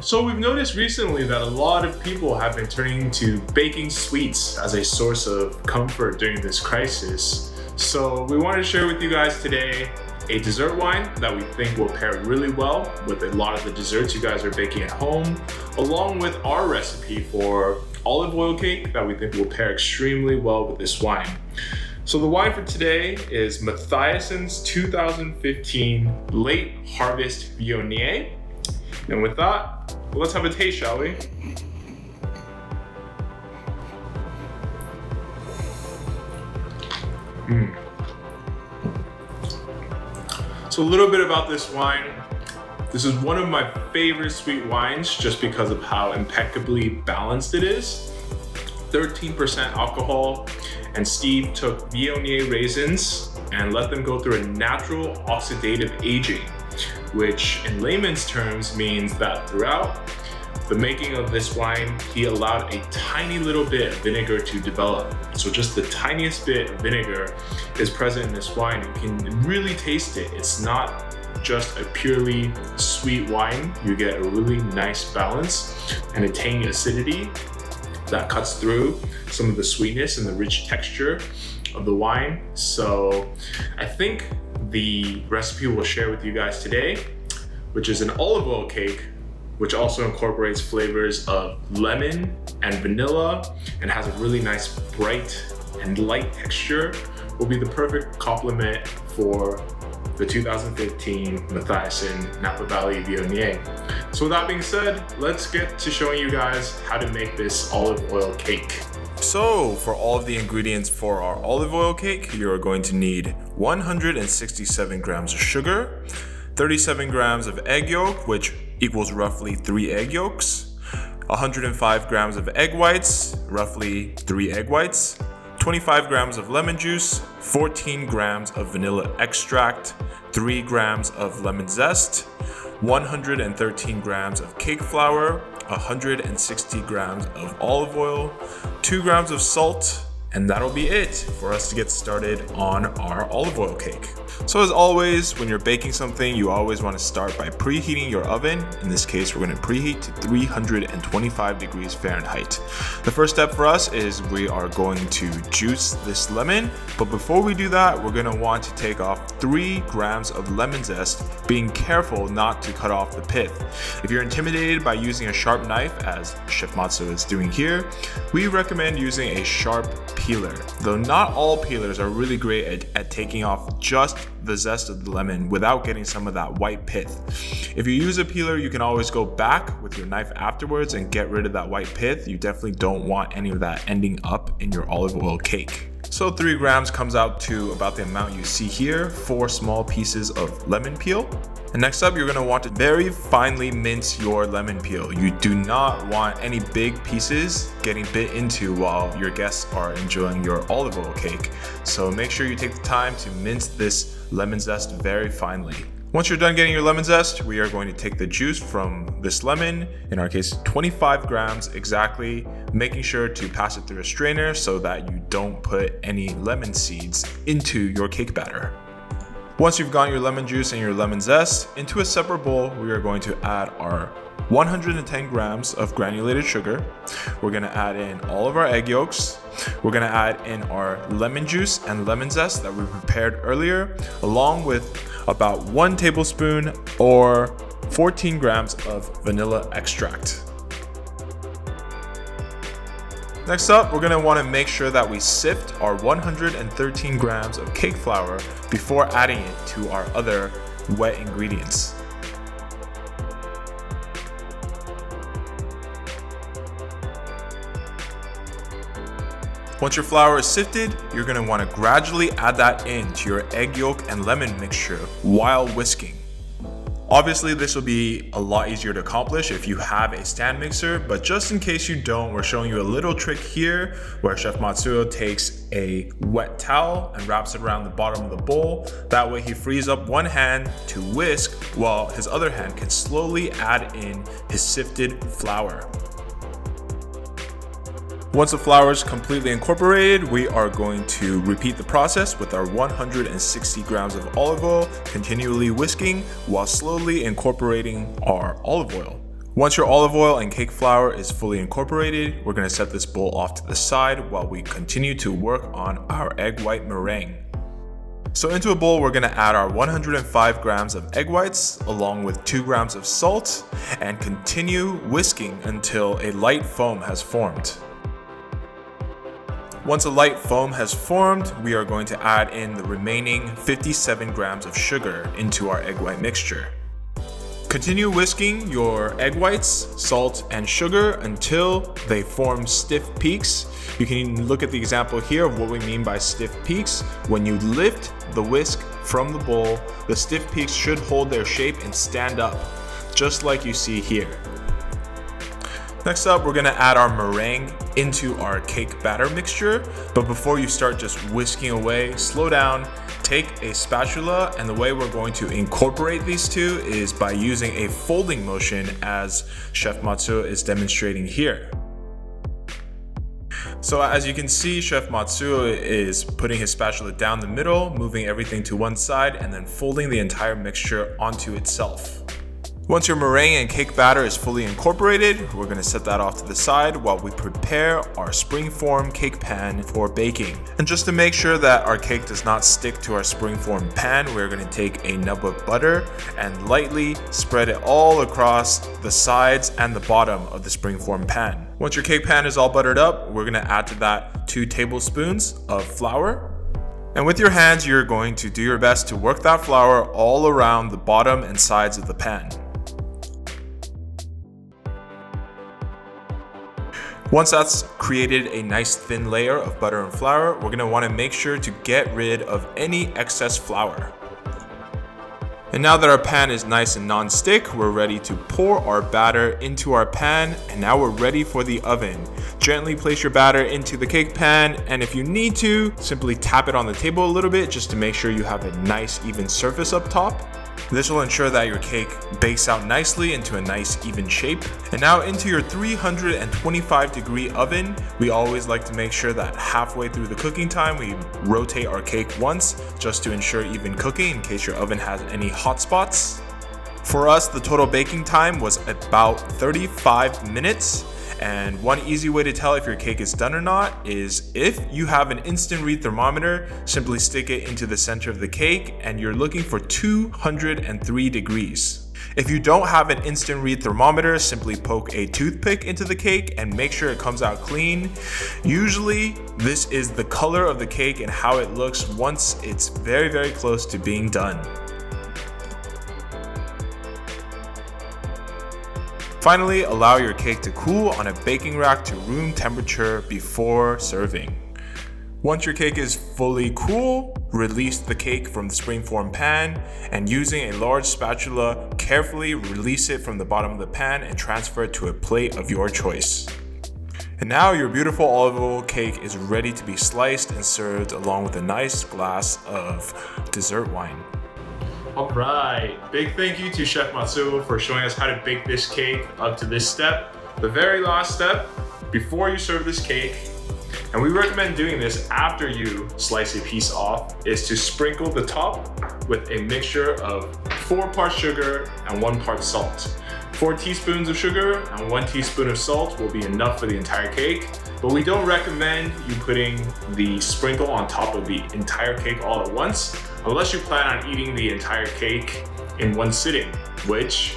So we've noticed recently that a lot of people have been turning to baking sweets as a source of comfort during this crisis. So we wanted to share with you guys today a dessert wine that we think will pair really well with a lot of the desserts you guys are baking at home, along with our recipe for olive oil cake that we think will pair extremely well with this wine. So the wine for today is Matthiasson's 2015 Late Harvest Viognier. And with that, let's have a taste, shall we? So a little bit about this wine. This is one of my favorite sweet wines just because of how impeccably balanced it is. 13% alcohol, and Steve took Viognier raisins and let them go through a natural oxidative aging, which in layman's terms means that throughout the making of this wine, he allowed a tiny little bit of vinegar to develop. So just the tiniest bit of vinegar is present in this wine. You can really taste it. It's not just a purely sweet wine. You get a really nice balance and a tangy acidity that cuts through some of the sweetness and the rich texture of the wine. So I think the recipe we'll share with you guys today, which is an olive oil cake, which also incorporates flavors of lemon and vanilla and has a really nice bright and light texture, will be the perfect complement for the 2015 Matthiasson Napa Valley Viognier. So with that being said, let's get to showing you guys how to make this olive oil cake. So for all of the ingredients for our olive oil cake, you're going to need 167 grams of sugar, 37 grams of egg yolk, which equals roughly 3 egg yolks, 105 grams of egg whites, roughly 3 egg whites, 25 grams of lemon juice, 14 grams of vanilla extract, 3 grams of lemon zest, 113 grams of cake flour, 160 grams of olive oil, 2 grams of salt, and that'll be it for us to get started on our olive oil cake. So as always, when you're baking something, you always want to start by preheating your oven. In this case, we're going to preheat to 325 degrees Fahrenheit. The first step for us is we are going to juice this lemon. But before we do that, we're going to want to take off 3 grams of lemon zest, being careful not to cut off the pith. If you're intimidated by using a sharp knife, as Chef Matsu is doing here, we recommend using a sharp peeler. Though not all peelers are really great at taking off just the zest of the lemon without getting some of that white pith. If you use a peeler, you can always go back with your knife afterwards and get rid of that white pith. You definitely don't want any of that ending up in your olive oil cake. So 3 grams comes out to about the amount you see here, 4 small pieces of lemon peel. And next up, you're going to want to very finely mince your lemon peel. You do not want any big pieces getting bit into while your guests are enjoying your olive oil cake. So make sure you take the time to mince this lemon zest very finely. Once you're done getting your lemon zest, we are going to take the juice from this lemon, in our case 25 grams exactly, making sure to pass it through a strainer so that you don't put any lemon seeds into your cake batter. Once you've gotten your lemon juice and your lemon zest, into a separate bowl, we are going to add our 110 grams of granulated sugar. We're going to add in all of our egg yolks. We're going to add in our lemon juice and lemon zest that we prepared earlier, along with about 1 tablespoon or 14 grams of vanilla extract. Next up, we're going to want to make sure that we sift our 113 grams of cake flour before adding it to our other wet ingredients. Once your flour is sifted, you're going to want to gradually add that into your egg yolk and lemon mixture while whisking. Obviously, this will be a lot easier to accomplish if you have a stand mixer, but just in case you don't, we're showing you a little trick here where Chef Matsuo takes a wet towel and wraps it around the bottom of the bowl. That way he frees up one hand to whisk while his other hand can slowly add in his sifted flour. Once the flour is completely incorporated, we are going to repeat the process with our 160 grams of olive oil, continually whisking while slowly incorporating our olive oil. Once your olive oil and cake flour is fully incorporated, we're going to set this bowl off to the side while we continue to work on our egg white meringue. So into a bowl, we're going to add our 105 grams of egg whites along with 2 grams of salt and continue whisking until a light foam has formed. Once a light foam has formed, we are going to add in the remaining 57 grams of sugar into our egg white mixture. Continue whisking your egg whites, salt, and sugar until they form stiff peaks. You can look at the example here of what we mean by stiff peaks. When you lift the whisk from the bowl, the stiff peaks should hold their shape and stand up, just like you see here. Next up, we're gonna add our meringue into our cake batter mixture. But before you start just whisking away, slow down, take a spatula, and the way we're going to incorporate these two is by using a folding motion as Chef Matthiasson is demonstrating here. So as you can see, Chef Matthiasson is putting his spatula down the middle, moving everything to one side, and then folding the entire mixture onto itself. Once your meringue and cake batter is fully incorporated, we're going to set that off to the side while we prepare our springform cake pan for baking. And just to make sure that our cake does not stick to our springform pan, we're going to take a nub of butter and lightly spread it all across the sides and the bottom of the springform pan. Once your cake pan is all buttered up, we're going to add to that 2 tablespoons of flour. And with your hands, you're going to do your best to work that flour all around the bottom and sides of the pan. Once that's created a nice thin layer of butter and flour, we're going to want to make sure to get rid of any excess flour. And now that our pan is nice and non-stick, we're ready to pour our batter into our pan, and now we're ready for the oven. Gently place your batter into the cake pan, and if you need to, simply tap it on the table a little bit just to make sure you have a nice even surface up top. This will ensure that your cake bakes out nicely into a nice even shape. And now into your 325-degree oven, we always like to make sure that halfway through the cooking time, we rotate our cake once just to ensure even cooking in case your oven has any hot spots. For us, the total baking time was about 35 minutes. And one easy way to tell if your cake is done or not is if you have an instant read thermometer, simply stick it into the center of the cake and you're looking for 203 degrees. If you don't have an instant read thermometer, simply poke a toothpick into the cake and make sure it comes out clean. Usually, this is the color of the cake and how it looks once it's very, very close to being done. Finally, allow your cake to cool on a baking rack to room temperature before serving. Once your cake is fully cool, release the cake from the springform pan and using a large spatula, carefully release it from the bottom of the pan and transfer it to a plate of your choice. And now your beautiful olive oil cake is ready to be sliced and served along with a nice glass of dessert wine. All right, big thank you to Chef Matthiasson for showing us how to bake this cake up to this step. The very last step, before you serve this cake, and we recommend doing this after you slice a piece off, is to sprinkle the top with a mixture of 4 parts sugar and 1 part salt. 4 teaspoons of sugar and 1 teaspoon of salt will be enough for the entire cake, but we don't recommend you putting the sprinkle on top of the entire cake all at once, unless you plan on eating the entire cake in one sitting, which,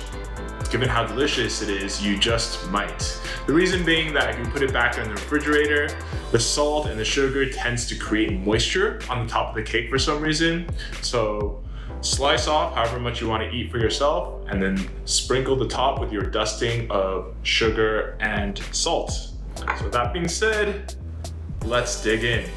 given how delicious it is, you just might. The reason being that if you put it back in the refrigerator, the salt and the sugar tends to create moisture on the top of the cake for some reason. So slice off however much you want to eat for yourself, and then sprinkle the top with your dusting of sugar and salt. So with that being said, let's dig in.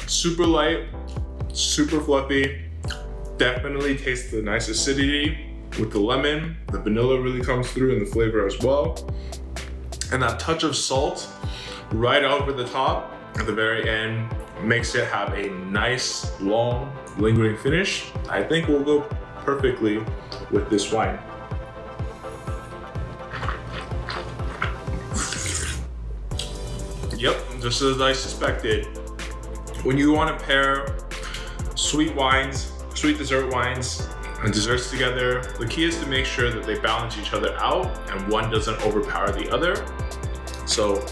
Super light, super fluffy, definitely tastes the nice acidity with the lemon. The vanilla really comes through in the flavor as well. And that touch of salt right over the top at the very end makes it have a nice, long, lingering finish. I think we'll go perfectly with this wine. Yep, just as I suspected. When you want to pair sweet wines, sweet dessert wines, and desserts together, the key is to make sure that they balance each other out and one doesn't overpower the other. So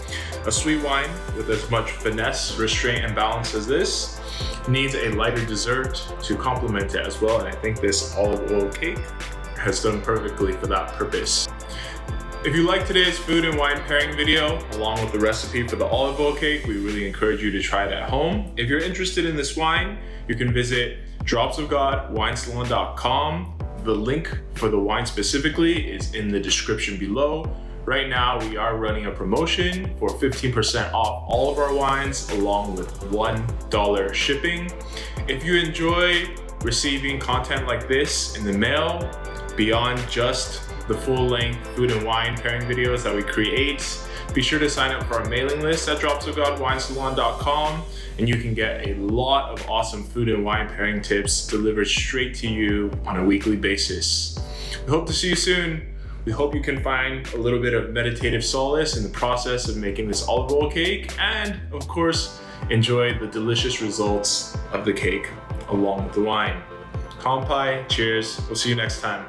a sweet wine with as much finesse, restraint, and balance as this needs a lighter dessert to complement it as well, and I think this olive oil cake has done perfectly for that purpose. If you like today's food and wine pairing video, along with the recipe for the olive oil cake, we really encourage you to try it at home. If you're interested in this wine, you can visit dropsofgodwinesalon.com. The link for the wine specifically is in the description below. Right now, we are running a promotion for 15% off all of our wines, along with $1 shipping. If you enjoy receiving content like this in the mail, beyond just the full-length food and wine pairing videos that we create, be sure to sign up for our mailing list at dropsofgodwinesalon.com, and you can get a lot of awesome food and wine pairing tips delivered straight to you on a weekly basis. We hope to see you soon. We hope you can find a little bit of meditative solace in the process of making this olive oil cake, and of course, enjoy the delicious results of the cake along with the wine. Kampai, cheers. We'll see you next time.